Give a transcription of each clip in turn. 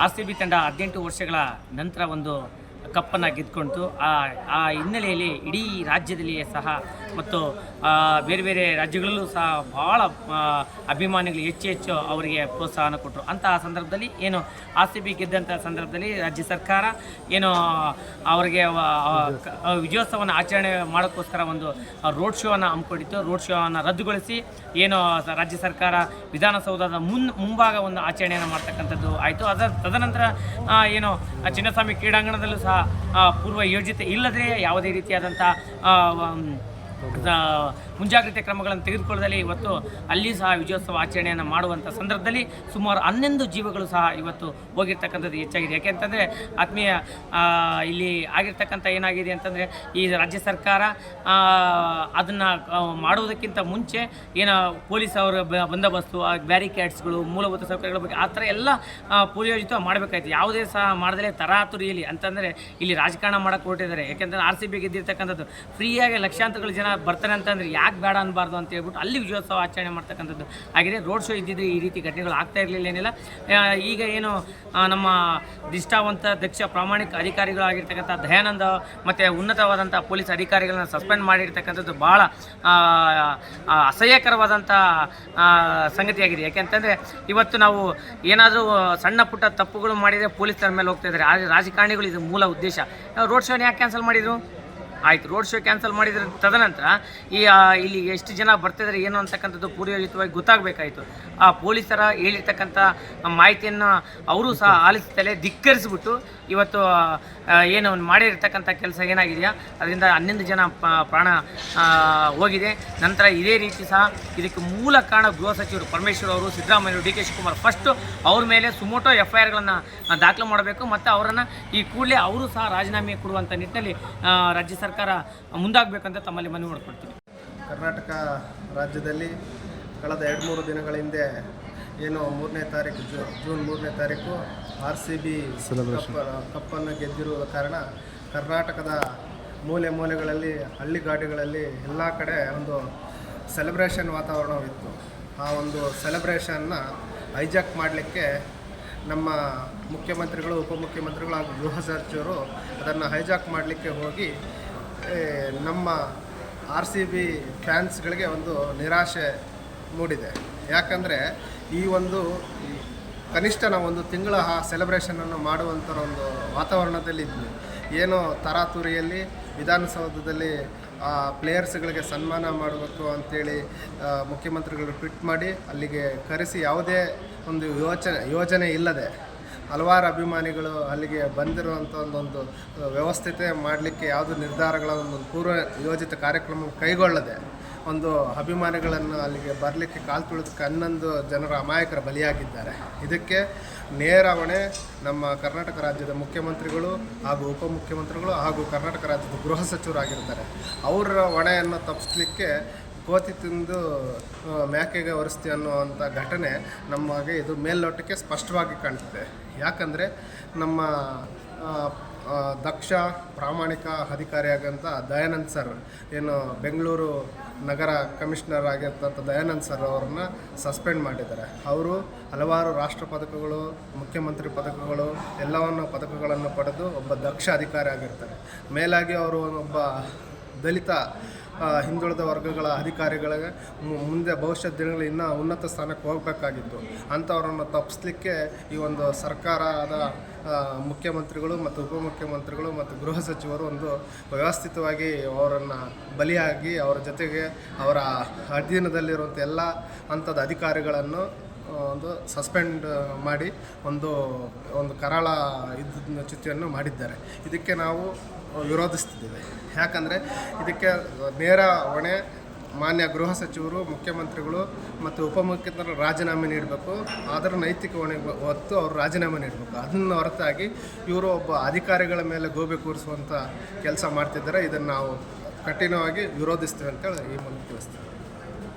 RCB ತಂಡ 18 ವರ್ಷಗಳ ನಂತರ ಒಂದು ಕಪ್ಪನ್ನು ಗೆದ್ದುಕೊಂಡು ಆ ಹಿನ್ನೆಲೆಯಲ್ಲಿ ಇಡೀ ರಾಜ್ಯದಲ್ಲಿಯೇ ಸಹ ಮತ್ತು ಬೇರೆ ಬೇರೆ ರಾಜ್ಯಗಳಲ್ಲೂ ಸಹ ಭಾಳ ಅಭಿಮಾನಿಗಳು ಹೆಚ್ಚು ಅವರಿಗೆ ಪ್ರೋತ್ಸಾಹನ ಕೊಟ್ಟರು. ಅಂತಹ ಸಂದರ್ಭದಲ್ಲಿ ಏನು RCB ಗೆದ್ದಂಥ ಸಂದರ್ಭದಲ್ಲಿ ರಾಜ್ಯ ಸರ್ಕಾರ ಏನು ಅವರಿಗೆ ವಿಜಯೋತ್ಸವವನ್ನು ಆಚರಣೆ ಮಾಡೋಕ್ಕೋಸ್ಕರ ಒಂದು ರೋಡ್ ಶೋವನ್ನು ಹಮ್ಮಿಕೊಂಡಿತ್ತು. ರೋಡ್ ಶೋವನ್ನು ರದ್ದುಗೊಳಿಸಿ ಏನು ರಾಜ್ಯ ಸರ್ಕಾರ ವಿಧಾನಸೌಧದ ಮುಂಭಾಗ ಒಂದು ಆಚರಣೆಯನ್ನು ಮಾಡ್ತಕ್ಕಂಥದ್ದು ಆಯಿತು. ತದನಂತರ ಏನು ಚಿನ್ನಸ್ವಾಮಿ ಕ್ರೀಡಾಂಗಣದಲ್ಲೂ ಸಹ ಪೂರ್ವ ಯೋಜಿತ ಇಲ್ಲದೇ ಯಾವುದೇ ರೀತಿಯಾದಂಥ ಮುಂಜಾಗ್ರತೆ ಕ್ರಮಗಳನ್ನು ತೆಗೆದುಕೊಳ್ಳದಲ್ಲಿ ಇವತ್ತು ಅಲ್ಲಿ ಸಹ ವಿಜಯೋತ್ಸವ ಆಚರಣೆಯನ್ನು ಮಾಡುವಂಥ ಸಂದರ್ಭದಲ್ಲಿ ಸುಮಾರು 11 ಜೀವಗಳು ಸಹ ಇವತ್ತು ಹೋಗಿರ್ತಕ್ಕಂಥದ್ದು ಹೆಚ್ಚಾಗಿದೆ. ಯಾಕೆಂತಂದರೆ ಆತ್ಮೀಯ ಇಲ್ಲಿ ಆಗಿರ್ತಕ್ಕಂಥ ಏನಾಗಿದೆ ಅಂತಂದರೆ ಈ ರಾಜ್ಯ ಸರ್ಕಾರ ಅದನ್ನು ಮಾಡುವುದಕ್ಕಿಂತ ಮುಂಚೆ ಏನು ಪೊಲೀಸ್ ಅವರ ಬಂದೋಬಸ್ತು, ಬ್ಯಾರಿಕೇಡ್ಸ್ಗಳು, ಮೂಲಭೂತ ಸೌಕರ್ಯಗಳ ಬಗ್ಗೆ ಆ ಥರ ಎಲ್ಲ ಪೂರ್ಯೋಜಿತ ಮಾಡಬೇಕಾಯ್ತು. ಯಾವುದೇ ಸಹ ಮಾಡದಲೇ ತರಾತುರಿಯಲ್ಲಿ ಅಂತಂದರೆ ಇಲ್ಲಿ ರಾಜಕಾರಣ ಮಾಡೋಕ್ಕೆ ಹೊರಟಿದ್ದಾರೆ. ಯಾಕೆಂದರೆ RCB ಗೆದ್ದಿರ್ತಕ್ಕಂಥದ್ದು ಫ್ರೀಯಾಗಿ ಲಕ್ಷಾಂತರಗಳು ಜನ ಬರ್ತಾರೆ ಅಂತಂದರೆ ಯಾಕೆ ಬೇಡ ಅನ್ನಬಾರ್ದು ಅಂತ ಹೇಳ್ಬಿಟ್ಟು ಅಲ್ಲಿ ವಿಜಯೋತ್ಸವ ಆಚರಣೆ ಮಾಡ್ತಕ್ಕಂಥದ್ದು ಆಗಿದೆ. ರೋಡ್ ಶೋ ಇದ್ದಿದ್ದು ಈ ರೀತಿ ಘಟನೆಗಳು ಆಗ್ತಾ ಇರಲಿಲ್ಲ ಏನಿಲ್ಲ. ಈಗ ಏನು ನಮ್ಮ ನಿಷ್ಠಾವಂತ ದಕ್ಷ ಪ್ರಾಮಾಣಿಕ ಅಧಿಕಾರಿಗಳಾಗಿರ್ತಕ್ಕಂಥ ದಯಾನಂದ ಮತ್ತು ಉನ್ನತವಾದಂಥ ಪೊಲೀಸ್ ಅಧಿಕಾರಿಗಳನ್ನ ಸಸ್ಪೆಂಡ್ ಮಾಡಿರ್ತಕ್ಕಂಥದ್ದು ಭಾಳ ಅಸಹ್ಯಕರವಾದಂಥ ಸಂಗತಿಯಾಗಿದೆ. ಯಾಕೆಂತಂದರೆ ಇವತ್ತು ನಾವು ಏನಾದರೂ ಸಣ್ಣ ಪುಟ್ಟ ತಪ್ಪುಗಳು ಮಾಡಿದರೆ ಪೊಲೀಸರ ಮೇಲೆ ಹೋಗ್ತಾ ಇದ್ದಾರೆ. ಆದರೆ ರಾಜಕಾರಣಿಗಳು ಇದು ಮೂಲ ಉದ್ದೇಶ. ರೋಡ್ ಶೋನ ಯಾಕೆ ಕ್ಯಾನ್ಸಲ್ ಮಾಡಿದರು? ಆಯಿತು, ರೋಡ್ ಶೋ ಕ್ಯಾನ್ಸಲ್ ಮಾಡಿದ್ರ ತದನಂತರ ಇಲ್ಲಿ ಎಷ್ಟು ಜನ ಬರ್ತಿದ್ದಾರೆ ಏನು ಅಂತಕ್ಕಂಥದ್ದು ಪೂರ್ವಯೋಜಿತವಾಗಿ ಗೊತ್ತಾಗಬೇಕಾಯಿತು. ಆ ಪೊಲೀಸರ ಹೇಳಿರ್ತಕ್ಕಂಥ ಮಾಹಿತಿಯನ್ನು ಅವರು ಸಹ ಆಲಿಸುತ್ತಲೇ ಧಿಕ್ಕರಿಸಿಬಿಟ್ಟು ಇವತ್ತು ಏನು ಮಾಡಿರ್ತಕ್ಕಂಥ ಕೆಲಸ ಏನಾಗಿದೆಯಾ ಅದರಿಂದ 11 ಜನ ಪ್ರಾಣ ಹೋಗಿದೆ. ನಂತರ ಇದೇ ರೀತಿ ಸಹ ಇದಕ್ಕೆ ಮೂಲ ಕಾರಣ ಗೃಹ ಸಚಿವರು ಪರಮೇಶ್ವರ್ ಅವರು, ಸಿದ್ದರಾಮಯ್ಯವರು, DK ಶಿವಕುಮಾರ್ ಫಸ್ಟು ಅವ್ರ ಮೇಲೆ ಸುಮೋಟೋ FIRಗಳನ್ನು ದಾಖಲು ಮಾಡಬೇಕು ಮತ್ತು ಅವರನ್ನು ಈ ಕೂಡಲೇ ಅವರು ಸಹ ರಾಜೀನಾಮೆ ಕೊಡುವಂಥ ನಿಟ್ಟಿನಲ್ಲಿ ರಾಜ್ಯ ಸರ್ಕಾರ ಮುಂದಾಗಬೇಕಂತ ತಮ್ಮಲ್ಲಿ ಮನವಿ ಮಾಡಿಕೊಡ್ತೀವಿ. ಕರ್ನಾಟಕ ರಾಜ್ಯದಲ್ಲಿ ಕಳೆದ 2-3 ದಿನಗಳ ಹಿಂದೆ ಏನು 3ನೇ ತಾರೀಕು ಜೂನ್ 3ನೇ ತಾರೀಕು RCB ಕಪ್ಪನ್ನು ಗೆದ್ದಿರುವ ಕಾರಣ ಕರ್ನಾಟಕದ ಮೂಲೆಗಳಲ್ಲಿ ಹಳ್ಳಿಗಾಡುಗಳಲ್ಲಿ ಎಲ್ಲ ಕಡೆ ಒಂದು ಸೆಲೆಬ್ರೇಷನ್ ವಾತಾವರಣವಿತ್ತು. ಆ ಒಂದು ಸೆಲೆಬ್ರೇಷನ್ನ ಹೈಜಾಕ್ ಮಾಡಲಿಕ್ಕೆ ನಮ್ಮ ಮುಖ್ಯಮಂತ್ರಿಗಳು, ಉಪಮುಖ್ಯಮಂತ್ರಿಗಳು ಹಾಗೂ ಗೃಹ ಸಚಿವರು ಅದನ್ನು ಹೈಜಾಕ್ ಮಾಡಲಿಕ್ಕೆ ಹೋಗಿ ನಮ್ಮ RCB ಫ್ಯಾನ್ಸ್ಗಳಿಗೆ ಒಂದು ನಿರಾಶೆ ಮೂಡಿದೆ. ಯಾಕಂದರೆ ಈ ಒಂದು ಕನಿಷ್ಠ ನಾವು ಒಂದು ತಿಂಗಳ ಸೆಲೆಬ್ರೇಷನನ್ನು ಮಾಡುವಂಥ ಒಂದು ವಾತಾವರಣದಲ್ಲಿ ಇದ್ವಿ. ಏನೋ ತರಾತುರಿಯಲ್ಲಿ ವಿಧಾನಸೌಧದಲ್ಲಿ ಪ್ಲೇಯರ್ಸ್ಗಳಿಗೆ ಸನ್ಮಾನ ಮಾಡಬೇಕು ಅಂಥೇಳಿ ಮುಖ್ಯಮಂತ್ರಿಗಳು ಟ್ವೀಟ್ ಮಾಡಿ ಅಲ್ಲಿಗೆ ಕರೆಸಿ ಯಾವುದೇ ಒಂದು ಯೋಜನೆ ಇಲ್ಲದೆ ಹಲವಾರು ಅಭಿಮಾನಿಗಳು ಅಲ್ಲಿಗೆ ಬಂದಿರುವಂಥ ಒಂದು ವ್ಯವಸ್ಥಿತ ಮಾಡಲಿಕ್ಕೆ ಯಾವುದೇ ನಿರ್ಧಾರಗಳ ಒಂದು ಪೂರ್ವ ಯೋಜಿತ ಕಾರ್ಯಕ್ರಮ ಕೈಗೊಳ್ಳದೆ ಒಂದು ಅಭಿಮಾನಿಗಳನ್ನು ಅಲ್ಲಿಗೆ ಬರಲಿಕ್ಕೆ ಕಾಲು ತುಳಿದಕ್ಕೆ 11 ಜನರ ಅಮಾಯಕರ ಬಲಿಯಾಗಿದ್ದಾರೆ. ಇದಕ್ಕೆ ನೇರ ಹೊಣೆ ನಮ್ಮ ಕರ್ನಾಟಕ ರಾಜ್ಯದ ಮುಖ್ಯಮಂತ್ರಿಗಳು ಹಾಗೂ ಉಪಮುಖ್ಯಮಂತ್ರಿಗಳು ಹಾಗೂ ಕರ್ನಾಟಕ ರಾಜ್ಯದ ಗೃಹ ಸಚಿವರಾಗಿರ್ತಾರೆ. ಅವರ ಹೊಣೆಯನ್ನು ತಪ್ಪಿಸಲಿಕ್ಕೆ ಕೋತಿ ತಿಂದು ಮ್ಯಾಕೆಗೆ ಒರೆಸ್ತಿ ಅನ್ನುವಂಥ ಘಟನೆ ನಮಗೆ ಇದು ಮೇಲ್ನೋಟಕ್ಕೆ ಸ್ಪಷ್ಟವಾಗಿ ಕಾಣ್ತಿದೆ. ಯಾಕಂದರೆ ನಮ್ಮ ದಕ್ಷ ಪ್ರಾಮಾಣಿಕ ಅಧಿಕಾರಿಯಾಗಂಥ ದಯಾನಂದ್ ಸರ್ ಏನು ಬೆಂಗಳೂರು ನಗರ ಕಮಿಷನರ್ ಆಗಿರ್ತಂಥ ದಯಾನಂದ್ ಸರ್ ಅವ್ರನ್ನ ಸಸ್ಪೆಂಡ್ ಮಾಡಿದ್ದಾರೆ. ಅವರು ಹಲವಾರು ರಾಷ್ಟ್ರ ಪದಕಗಳು, ಮುಖ್ಯಮಂತ್ರಿ ಪದಕಗಳು ಪದಕಗಳನ್ನು ಪಡೆದು ಒಬ್ಬ ದಕ್ಷ ಅಧಿಕಾರಿ ಆಗಿರ್ತಾರೆ. ಮೇಲಾಗಿ ಅವರು ಒಬ್ಬ ದಲಿತ ಹಿಂದುಳಿದ ವರ್ಗಗಳ ಅಧಿಕಾರಿಗಳಿಗೆ ಮುಂದೆ ಭವಿಷ್ಯದ ದಿನಗಳಲ್ಲಿ ಇನ್ನೂ ಉನ್ನತ ಸ್ಥಾನಕ್ಕೆ ಹೋಗಬೇಕಾಗಿತ್ತು. ಅಂಥವರನ್ನು ತಪ್ಪಿಸಲಿಕ್ಕೆ ಈ ಒಂದು ಸರ್ಕಾರದ ಮುಖ್ಯಮಂತ್ರಿಗಳು ಮತ್ತು ಉಪಮುಖ್ಯಮಂತ್ರಿಗಳು ಮತ್ತು ಗೃಹ ಸಚಿವರು ಒಂದು ವ್ಯವಸ್ಥಿತವಾಗಿ ಅವರನ್ನು ಬಲಿಯಾಗಿ ಅವರ ಜೊತೆಗೆ ಅವರ ಅಧೀನದಲ್ಲಿರುವಂಥ ಎಲ್ಲ ಹಂತದ ಅಧಿಕಾರಿಗಳನ್ನು ಒಂದು ಸಸ್ಪೆಂಡ್ ಮಾಡಿ ಒಂದು ಕರಾಳ ಚ್ಯುತಿಯನ್ನು ಮಾಡಿದ್ದಾರೆ. ಇದಕ್ಕೆ ನಾವು ವಿರೋಧಿಸ್ತಿದ್ದೇವೆ. ಯಾಕಂದರೆ ಇದಕ್ಕೆ ನೇರ ಹೊಣೆ ಮಾನ್ಯ ಗೃಹ ಸಚಿವರು, ಮುಖ್ಯಮಂತ್ರಿಗಳು ಮತ್ತು ಉಪಮುಖ್ಯಮಂತ್ರಿಗಳು ರಾಜೀನಾಮೆ ನೀಡಬೇಕು. ಅದರ ನೈತಿಕ ಹೊಣೆ ಹೊತ್ತು ಅವರು ರಾಜೀನಾಮೆ ನೀಡಬೇಕು. ಅದನ್ನು ಹೊರತಾಗಿ ಇವರು ಒಬ್ಬ ಅಧಿಕಾರಿಗಳ ಮೇಲೆ ಗೋಬೆ ಕೂರಿಸುವಂಥ ಕೆಲಸ ಮಾಡ್ತಿದ್ದಾರೆ. ಇದನ್ನು ನಾವು ಕಠಿಣವಾಗಿ ವಿರೋಧಿಸ್ತೀವಿ ಅಂತೇಳಿ ಈ ಮೂಲಕ ತಿಳಿಸ್ತೀವಿ.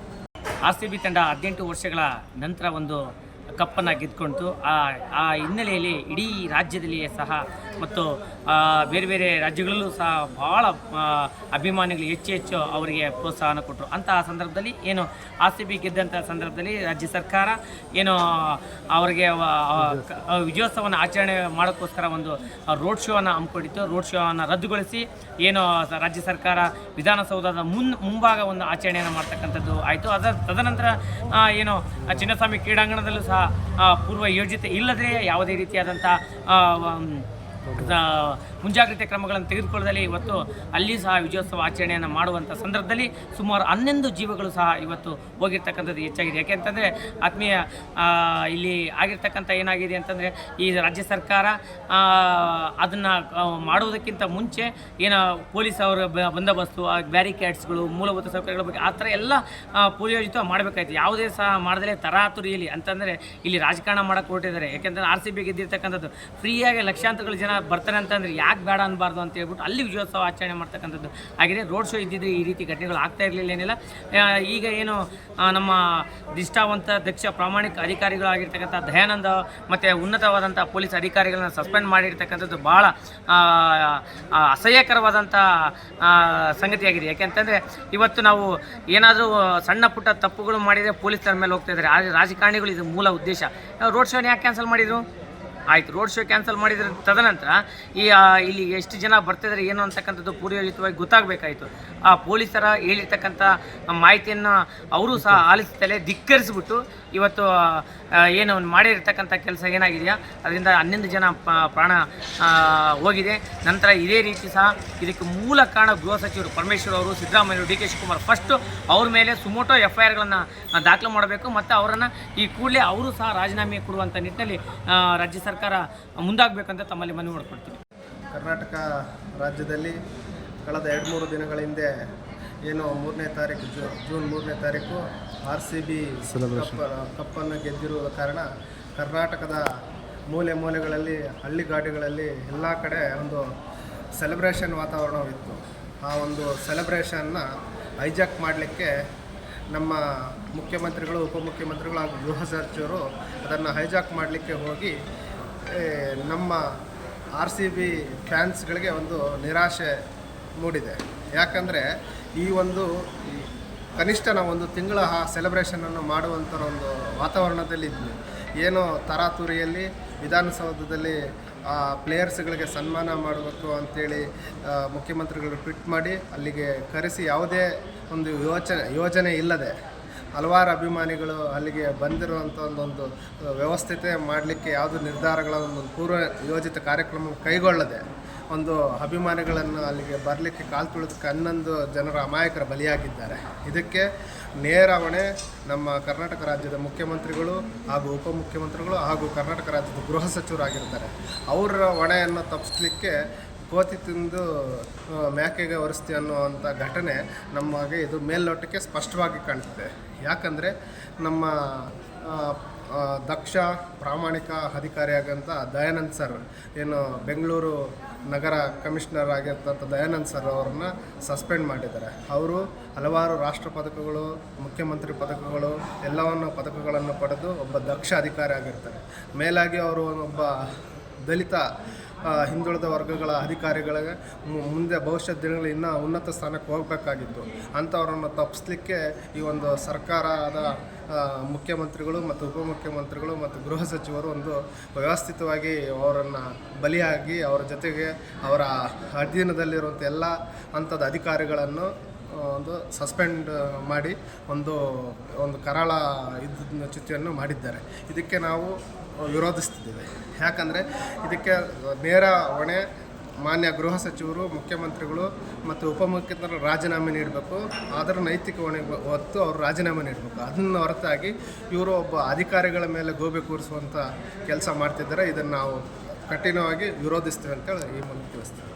RCB ತಂಡ 18 ವರ್ಷಗಳ ನಂತರ ಒಂದು ಕಪ್ಪನ್ನು ಗೆದ್ಕೊಂಡು ಆ ಹಿನ್ನೆಲೆಯಲ್ಲಿ ಇಡೀ ರಾಜ್ಯದಲ್ಲಿಯೇ ಸಹ ಮತ್ತು ಬೇರೆ ಬೇರೆ ರಾಜ್ಯಗಳಲ್ಲೂ ಸಹ ಭಾಳ ಅಭಿಮಾನಿಗಳು ಹೆಚ್ಚು ಅವರಿಗೆ ಪ್ರೋತ್ಸಾಹನ ಕೊಟ್ಟರು. ಅಂತಹ ಸಂದರ್ಭದಲ್ಲಿ ಏನು RCB ಗೆದ್ದಂಥ ಸಂದರ್ಭದಲ್ಲಿ ರಾಜ್ಯ ಸರ್ಕಾರ ಏನು ಅವರಿಗೆ ವಿಜಯೋತ್ಸವವನ್ನು ಆಚರಣೆ ಮಾಡೋಕ್ಕೋಸ್ಕರ ಒಂದು ರೋಡ್ ಶೋವನ್ನು ಹಮ್ಮಿಕೊಂಡಿತ್ತು. ರೋಡ್ ಶೋವನ್ನು ರದ್ದುಗೊಳಿಸಿ ಏನು ರಾಜ್ಯ ಸರ್ಕಾರ ವಿಧಾನಸೌಧದ ಮುಂಭಾಗ ಒಂದು ಆಚರಣೆಯನ್ನು ಮಾಡ್ತಕ್ಕಂಥದ್ದು ಆಯಿತು. ತದನಂತರ ಏನು ಚಿನ್ನಸ್ವಾಮಿ ಕ್ರೀಡಾಂಗಣದಲ್ಲೂ ಸಹ ಪೂರ್ವ ಯೋಜಿತ ಇಲ್ಲದೇ ಯಾವುದೇ ರೀತಿಯಾದಂಥ ಮುಂಜಾಗ್ರತೆ ಕ್ರಮಗಳನ್ನು ತೆಗೆದುಕೊಳ್ಳದಲ್ಲಿ ಇವತ್ತು ಅಲ್ಲಿ ಸಹ ವಿಜಯೋತ್ಸವ ಆಚರಣೆಯನ್ನು ಮಾಡುವಂಥ ಸಂದರ್ಭದಲ್ಲಿ ಸುಮಾರು 11 ಜೀವಗಳು ಸಹ ಇವತ್ತು ಹೋಗಿರ್ತಕ್ಕಂಥದ್ದು ಹೆಚ್ಚಾಗಿದೆ. ಯಾಕೆಂತಂದರೆ ಆತ್ಮೀಯ ಇಲ್ಲಿ ಆಗಿರ್ತಕ್ಕಂಥ ಏನಾಗಿದೆ ಅಂತಂದರೆ ಈ ರಾಜ್ಯ ಸರ್ಕಾರ ಅದನ್ನು ಮಾಡುವುದಕ್ಕಿಂತ ಮುಂಚೆ ಏನು ಪೊಲೀಸ್ ಅವರ ಬಂದೋಬಸ್ತು, ಬ್ಯಾರಿಕೇಡ್ಸ್ಗಳು, ಮೂಲಭೂತ ಸೌಕರ್ಯಗಳ ಬಗ್ಗೆ ಆ ಥರ ಎಲ್ಲ ಪೂರ್ಯೋಜಿತ ಮಾಡಬೇಕಾಯ್ತು. ಯಾವುದೇ ಸಹ ಮಾಡದಲೇ ತರಾತುರಿಯಲ್ಲಿ ಅಂತಂದರೆ ಇಲ್ಲಿ ರಾಜಕಾರಣ ಮಾಡೋಕ್ಕೆ ಹೊರಟಿದ್ದಾರೆ. ಯಾಕೆಂದರೆ RCB ಗೆದ್ದಿರ್ತಕ್ಕಂಥದ್ದು ಫ್ರೀಯಾಗಿ ಲಕ್ಷಾಂತರಗಳು ಜನ ಬರ್ತಾರೆ ಅಂತಂದರೆ ಯಾಕೆ ಬೇಡ ಅನ್ನಬಾರ್ದು ಅಂತ ಹೇಳ್ಬಿಟ್ಟು ಅಲ್ಲಿ ವಿಜಯೋತ್ಸವ ಆಚರಣೆ ಮಾಡ್ತಕ್ಕಂಥದ್ದು ಆಗಿದೆ. ರೋಡ್ ಶೋ ಇದ್ದಿದ್ರೆ ಈ ರೀತಿ ಘಟನೆಗಳು ಆಗ್ತಾ ಇರಲಿಲ್ಲ ಏನಿಲ್ಲ. ಈಗ ಏನು ನಮ್ಮ ನಿಷ್ಠಾವಂತ ದಕ್ಷ ಪ್ರಾಮಾಣಿಕ ಅಧಿಕಾರಿಗಳಾಗಿರ್ತಕ್ಕಂಥ ದಯಾನಂದ ಮತ್ತು ಉನ್ನತವಾದಂಥ ಪೊಲೀಸ್ ಅಧಿಕಾರಿಗಳನ್ನ ಸಸ್ಪೆಂಡ್ ಮಾಡಿರ್ತಕ್ಕಂಥದ್ದು ಭಾಳ ಅಸಹ್ಯಕರವಾದಂಥ ಸಂಗತಿಯಾಗಿದೆ. ಯಾಕೆಂತಂದರೆ ಇವತ್ತು ನಾವು ಏನಾದರೂ ಸಣ್ಣ ಪುಟ್ಟ ತಪ್ಪುಗಳು ಮಾಡಿದರೆ ಪೊಲೀಸರ ಮೇಲೆ ಹೋಗ್ತಾ ಇದ್ದಾರೆ. ಆದರೆ ರಾಜಕಾರಣಿಗಳು ಇದು ಮೂಲ ಉದ್ದೇಶ. ರೋಡ್ ಶೋನ ಯಾಕೆ ಕ್ಯಾನ್ಸಲ್ ಮಾಡಿದರು? ಆಯಿತು, ರೋಡ್ ಶೋ ಕ್ಯಾನ್ಸಲ್ ಮಾಡಿದ್ರ ತದನಂತರ ಇಲ್ಲಿ ಎಷ್ಟು ಜನ ಬರ್ತಿದ್ದಾರೆ ಏನು ಅಂತಕ್ಕಂಥದ್ದು ಪೂರ್ವಯೋಜಿತವಾಗಿ ಗೊತ್ತಾಗಬೇಕಾಯಿತು. ಆ ಪೊಲೀಸರ ಹೇಳಿರ್ತಕ್ಕಂಥ ಮಾಹಿತಿಯನ್ನು ಅವರು ಸಹ ಆಲಿಸುತ್ತಲೇ ಧಿಕ್ಕರಿಸಿಬಿಟ್ಟು ಇವತ್ತು ಏನು ಮಾಡಿರ್ತಕ್ಕಂಥ ಕೆಲಸ ಏನಾಗಿದೆಯಾ ಅದರಿಂದ 11 ಜನ ಪ್ರಾಣ ಹೋಗಿದೆ. ನಂತರ ಇದೇ ರೀತಿ ಸಹ ಇದಕ್ಕೆ ಮೂಲ ಕಾರಣ ಗೃಹ ಸಚಿವರು ಪರಮೇಶ್ವರ್ ಅವರು, ಸಿದ್ದರಾಮಯ್ಯ, DK ಶಿವಕುಮಾರ್ ಫಸ್ಟು ಅವ್ರ ಮೇಲೆ ಸುಮೋಟೋ FIRಗಳನ್ನು ದಾಖಲು ಮಾಡಬೇಕು ಮತ್ತು ಅವರನ್ನು ಈ ಕೂಡಲೇ ಅವರು ಸಹ ರಾಜೀನಾಮೆ ಕೊಡುವಂಥ ನಿಟ್ಟಿನಲ್ಲಿ ರಾಜ್ಯ ಸರ್ಕಾರ ಮುಂದಾಗಬೇಕಂತ ತಮ್ಮಲ್ಲಿ ಮನವಿ ಮಾಡಿಕೊಡ್ತೀವಿ. ಕರ್ನಾಟಕ ರಾಜ್ಯದಲ್ಲಿ ಕಳೆದ 2-3 ದಿನಗಳ ಹಿಂದೆ ಏನು ಜೂನ್ 3ನೇ ತಾರೀಕು RCB ಕಪ್ಪನ್ನು ಗೆದ್ದಿರುವ ಕಾರಣ ಕರ್ನಾಟಕದ ಮೂಲೆಗಳಲ್ಲಿ ಹಳ್ಳಿಗಾಡುಗಳಲ್ಲಿ ಎಲ್ಲ ಕಡೆ ಒಂದು ಸೆಲೆಬ್ರೇಷನ್ ವಾತಾವರಣವಿತ್ತು. ಆ ಒಂದು ಸೆಲೆಬ್ರೇಷನ್ನ ಹೈಜಾಕ್ ಮಾಡಲಿಕ್ಕೆ ನಮ್ಮ ಮುಖ್ಯಮಂತ್ರಿಗಳು, ಉಪಮುಖ್ಯಮಂತ್ರಿಗಳು ಹಾಗೂ ಗೃಹ ಸಚಿವರು ಅದನ್ನು ಹೈಜಾಕ್ ಮಾಡಲಿಕ್ಕೆ ಹೋಗಿ ನಮ್ಮ RCB ಫ್ಯಾನ್ಸ್ಗಳಿಗೆ ಒಂದು ನಿರಾಶೆ ಮೂಡಿದೆ. ಯಾಕಂದರೆ ಈ ಒಂದು ಕನಿಷ್ಠ ನಾವು ಒಂದು ತಿಂಗಳ ಸೆಲೆಬ್ರೇಷನನ್ನು ಮಾಡುವಂಥ ಒಂದು ವಾತಾವರಣದಲ್ಲಿ ಇದ್ವಿ. ಏನೋ ತರಾತುರಿಯಲ್ಲಿ ವಿಧಾನಸೌಧದಲ್ಲಿ ಪ್ಲೇಯರ್ಸ್ಗಳಿಗೆ ಸನ್ಮಾನ ಮಾಡಬೇಕು ಅಂಥೇಳಿ ಮುಖ್ಯಮಂತ್ರಿಗಳು ಟ್ವೀಟ್ ಮಾಡಿ ಅಲ್ಲಿಗೆ ಕರೆಸಿ ಯಾವುದೇ ಒಂದು ಯೋಜನೆ ಇಲ್ಲದೆ ಹಲವಾರು ಅಭಿಮಾನಿಗಳು ಅಲ್ಲಿಗೆ ಬಂದಿರುವಂಥ ಒಂದು ವ್ಯವಸ್ಥಿತ ಮಾಡಲಿಕ್ಕೆ ಯಾವುದೇ ನಿರ್ಧಾರಗಳ ಒಂದು ಪೂರ್ವ ಯೋಜಿತ ಕಾರ್ಯಕ್ರಮ ಕೈಗೊಳ್ಳದೆ ಒಂದು ಅಭಿಮಾನಿಗಳನ್ನು ಅಲ್ಲಿಗೆ ಬರಲಿಕ್ಕೆ ಕಾಲು ತುಳಿದಕ್ಕೆ 11 ಜನರ ಅಮಾಯಕರ ಬಲಿಯಾಗಿದ್ದಾರೆ. ಇದಕ್ಕೆ ನೇರ ಹೊಣೆ ನಮ್ಮ ಕರ್ನಾಟಕ ರಾಜ್ಯದ ಮುಖ್ಯಮಂತ್ರಿಗಳು ಹಾಗೂ ಉಪಮುಖ್ಯಮಂತ್ರಿಗಳು ಹಾಗೂ ಕರ್ನಾಟಕ ರಾಜ್ಯದ ಗೃಹ ಸಚಿವರಾಗಿರ್ತಾರೆ. ಅವರ ಹೊಣೆಯನ್ನು ತಪ್ಪಿಸಲಿಕ್ಕೆ ಕೋತಿ ತಿಂದು ಮ್ಯಾಕೆಗೆ ಒರೆಸ್ತಿ ಅನ್ನುವಂಥ ಘಟನೆ ನಮಗೆ ಇದು ಮೇಲ್ನೋಟಕ್ಕೆ ಸ್ಪಷ್ಟವಾಗಿ ಕಾಣ್ತದೆ. ಯಾಕಂದರೆ ನಮ್ಮ ದಕ್ಷ ಪ್ರಾಮಾಣಿಕ ಅಧಿಕಾರಿಯಾಗಂಥ ದಯಾನಂದ್ ಸರ್ ಏನು ಬೆಂಗಳೂರು ನಗರ ಕಮಿಷನರ್ ಆಗಿರ್ತಂಥ ದಯಾನಂದ್ ಸರ್ ಅವ್ರನ್ನ ಸಸ್ಪೆಂಡ್ ಮಾಡಿದ್ದಾರೆ. ಅವರು ಹಲವಾರು ರಾಷ್ಟ್ರ ಪದಕಗಳು, ಮುಖ್ಯಮಂತ್ರಿ ಪದಕಗಳು ಪದಕಗಳನ್ನು ಪಡೆದು ಒಬ್ಬ ದಕ್ಷ ಅಧಿಕಾರಿ ಆಗಿರ್ತಾರೆ. ಮೇಲಾಗಿ ಅವರು ಒಬ್ಬ ದಲಿತ ಹಿಂದುಳಿದ ವರ್ಗಗಳ ಅಧಿಕಾರಿಗಳಿಗೆ ಮುಂದೆ ಭವಿಷ್ಯದ ದಿನಗಳಲ್ಲಿ ಇನ್ನೂ ಉನ್ನತ ಸ್ಥಾನಕ್ಕೆ ಹೋಗಬೇಕಾಗಿತ್ತು. ಅಂಥವರನ್ನು ತಪ್ಪಿಸಲಿಕ್ಕೆ ಈ ಒಂದು ಸರ್ಕಾರದ ಮುಖ್ಯಮಂತ್ರಿಗಳು ಮತ್ತು ಉಪಮುಖ್ಯಮಂತ್ರಿಗಳು ಮತ್ತು ಗೃಹ ಸಚಿವರು ಒಂದು ವ್ಯವಸ್ಥಿತವಾಗಿ ಅವರನ್ನು ಬಲಿಯಾಗಿ ಅವರ ಜೊತೆಗೆ ಅವರ ಅಧೀನದಲ್ಲಿರುವಂಥ ಎಲ್ಲ ಹಂತದ ಅಧಿಕಾರಿಗಳನ್ನು ಒಂದು ಸಸ್ಪೆಂಡ್ ಮಾಡಿ ಒಂದು ಕರಾಳ ಚ್ಯುತಿಯನ್ನು ಮಾಡಿದ್ದಾರೆ. ಇದಕ್ಕೆ ನಾವು ವಿರೋಧಿಸ್ತಿದ್ದೇವೆ. ಯಾಕಂದರೆ ಇದಕ್ಕೆ ನೇರ ಹೊಣೆ ಮಾನ್ಯ ಗೃಹ ಸಚಿವರು, ಮುಖ್ಯಮಂತ್ರಿಗಳು ಮತ್ತು ಉಪಮುಖ್ಯಮಂತ್ರಿಗಳು ರಾಜೀನಾಮೆ ನೀಡಬೇಕು. ಅದರ ನೈತಿಕ ಹೊಣೆ ಹೊತ್ತು ಅವರು ರಾಜೀನಾಮೆ ನೀಡಬೇಕು. ಅದನ್ನು ಹೊರತಾಗಿ ಇವರು ಒಬ್ಬ ಅಧಿಕಾರಿಗಳ ಮೇಲೆ ಗೋಬೆ ಕೂರಿಸುವಂಥ ಕೆಲಸ ಮಾಡ್ತಿದ್ದಾರೆ. ಇದನ್ನು ನಾವು ಕಠಿಣವಾಗಿ ವಿರೋಧಿಸ್ತೀವಿ ಅಂತೇಳಿ ಈ ಮೂಲಕ ತಿಳಿಸ್ತೀವಿ.